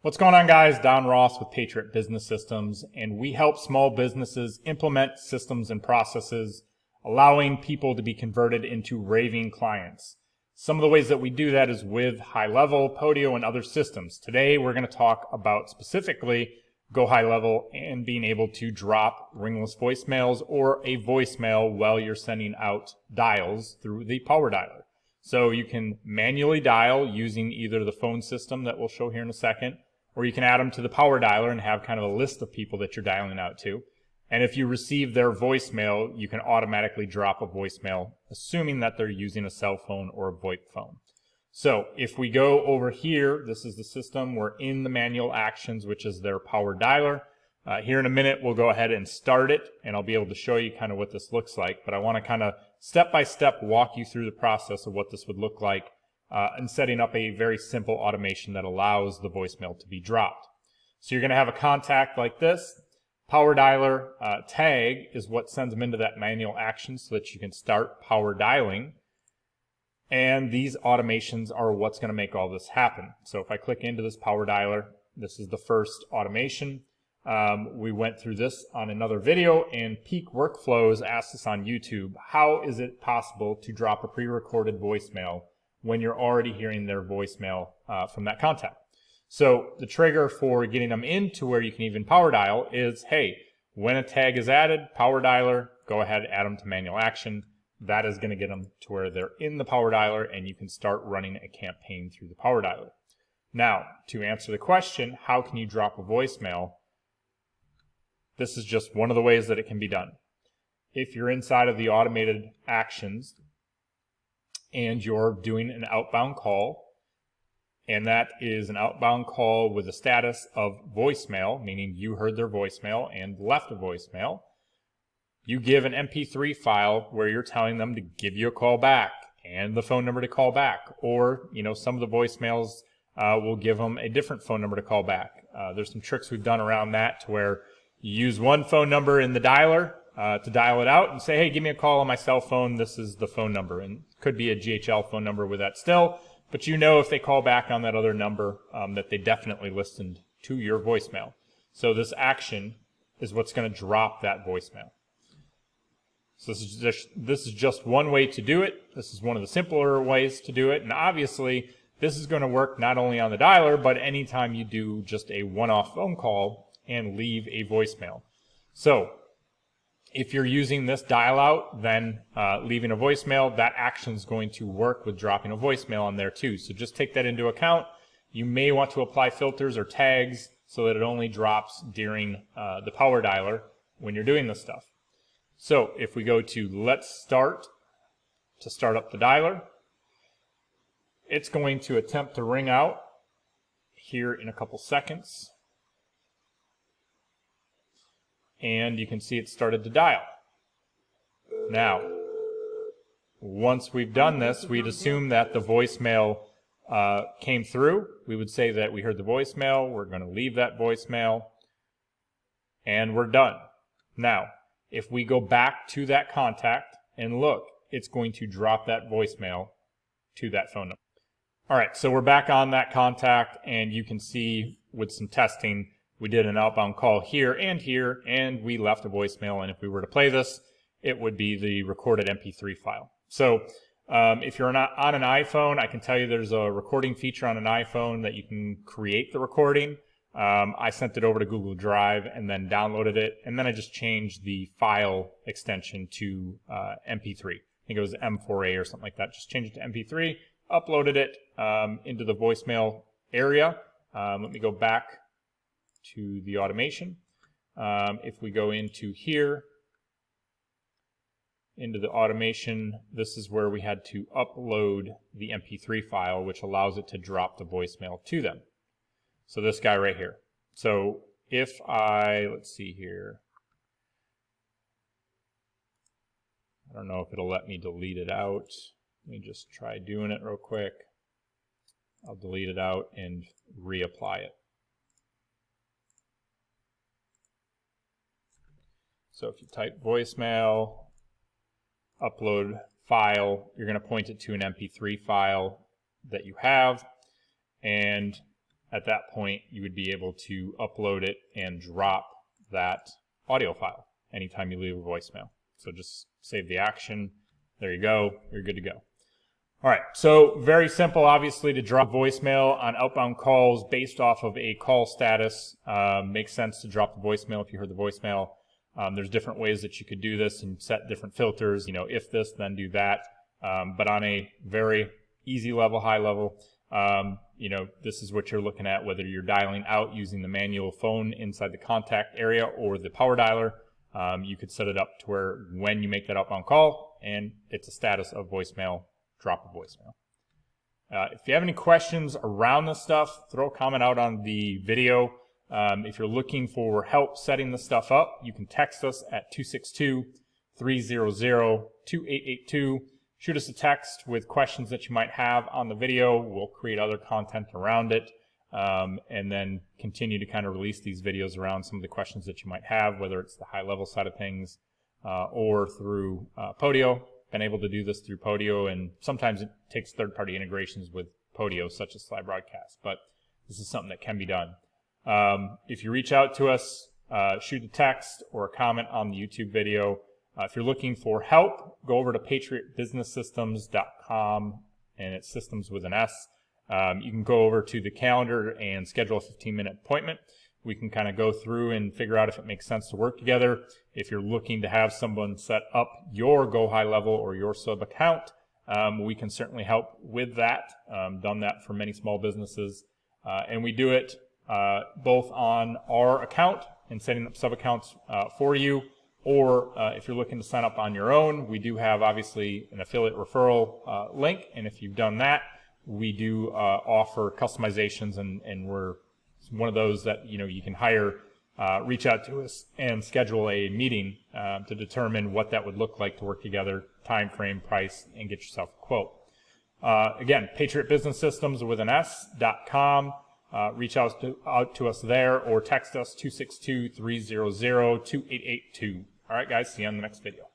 What's going on, guys? Don Ross with Patriot Business Systems, and we help small businesses implement systems and processes, allowing people to be converted into raving clients. Some of the ways that we do that is with GoHighLevel, Podio, and other systems. Today, we're going to talk about specifically GoHighLevel and being able to drop ringless voicemails or a voicemail while you're sending out dials through the power dialer. So you can manually dial using either the phone system that we'll show here in a second, or you can add them to the power dialer and have kind of a list of people that you're dialing out to. And if you receive their voicemail, you can automatically drop a voicemail, assuming that they're using a cell phone or a VoIP phone. So if we go over here, this is the system. We're in the manual actions, which is their power dialer. Here in a minute, we'll go ahead and start it, and I'll be able to show you kind of what this looks like. But I want to kind of step-by-step walk you through the process of what this would look like and setting up a very simple automation that allows the voicemail to be dropped. So you're going to have a contact like this. Power dialer tag is what sends them into that manual action so that you can start power dialing. And these automations are what's going to make all this happen. So if I click into this power dialer, this is the first automation. We went through this on another video, and Peak Workflows asked us on YouTube, how is it possible to drop a pre-recorded voicemail when you're already hearing their voicemail from that contact? So the trigger for getting them into where you can even power dial is, hey, when a tag is added, power dialer, go ahead, add them to manual action. That is going to get them to where they're in the power dialer and you can start running a campaign through the power dialer. Now, to answer the question, how can you drop a voicemail? This is just one of the ways that it can be done. If you're inside of the automated actions and you're doing an outbound call, and that is an outbound call with a status of voicemail, meaning you heard their voicemail and left a voicemail, you give an MP3 file where you're telling them to give you a call back and the phone number to call back. Or, some of the voicemails will give them a different phone number to call back. There's some tricks we've done around that to where you use one phone number in the dialer to dial it out and say, hey, give me a call on my cell phone. This is the phone number. And it could be a GHL phone number with that still. But if they call back on that other number that they definitely listened to your voicemail. So this action is what's going to drop that voicemail. So this is just one way to do it. This is one of the simpler ways to do it. And obviously, this is going to work not only on the dialer, but anytime you do just a one-off phone call and leave a voicemail. So if you're using this dial out, then leaving a voicemail, that action is going to work with dropping a voicemail on there too. So just take that into account. You may want to apply filters or tags so that it only drops during the power dialer when you're doing this stuff. So if we go to Let's Start to start up the dialer, it's going to attempt to ring out here in a couple seconds. And you can see it started to dial. Now, once we've done this, we'd assume that the voicemail came through. We would say that we heard the voicemail, we're going to leave that voicemail, and we're done. Now, if we go back to that contact and look, it's going to drop that voicemail to that phone number. All right, so we're back on that contact, and you can see with some testing, we did an outbound call here, and we left a voicemail. And if we were to play this, it would be the recorded MP3 file. So if you're not on an iPhone, I can tell you there's a recording feature on an iPhone that you can create the recording. I sent it over to Google Drive and then downloaded it. And then I just changed the file extension to MP3. I think it was M4A or something like that. Just changed it to MP3, uploaded it into the voicemail area. Let me go back to the automation. If we go into here, into the automation, this is where we had to upload the MP3 file, which allows it to drop the voicemail to them. So this guy right here. So if let's see here. I don't know if it'll let me delete it out. Let me just try doing it real quick. I'll delete it out and reapply it. So if you type voicemail, upload file, you're going to point it to an MP3 file that you have. And at that point you would be able to upload it and drop that audio file anytime you leave a voicemail. So just save the action. There you go. You're good to go. All right, so very simple, obviously, to drop voicemail on outbound calls based off of a call status. Makes sense to drop the voicemail if you heard the voicemail. There's different ways that you could do this and set different filters. If this, then do that. But on a very easy level, high level, this is what you're looking at, whether you're dialing out using the manual phone inside the contact area or the power dialer. You could set it up to where when you make that outbound call and it's a status of voicemail, drop a voicemail. If you have any questions around this stuff, throw a comment out on the video. If you're looking for help setting this stuff up, you can text us at 262-300-2882. Shoot us a text with questions that you might have on the video. We'll create other content around it, and then continue to kind of release these videos around some of the questions that you might have, whether it's the high level side of things or through Podio. Been able to do this through Podio, and sometimes it takes third-party integrations with Podio, such as Slide Broadcast, but this is something that can be done. If you reach out to us, shoot a text or a comment on the YouTube video. If you're looking for help, go over to patriotbusinesssystems.com, and it's systems with an S. You can go over to the calendar and schedule a 15-minute appointment. We can kind of go through and figure out if it makes sense to work together. If you're looking to have someone set up your GoHighLevel or your sub account, we can certainly help with that. Done that for many small businesses. And we do it both on our account and setting up sub accounts for you, or if you're looking to sign up on your own, we do have obviously an affiliate referral link. And if you've done that, we do offer customizations, and we're one of those that you can hire, reach out to us and schedule a meeting to determine what that would look like to work together, time frame, price, and get yourself a quote. Again, patriotbusinesssystems.com. Reach out to us there or text us 262-300-2882. All right, guys, see you on the next video.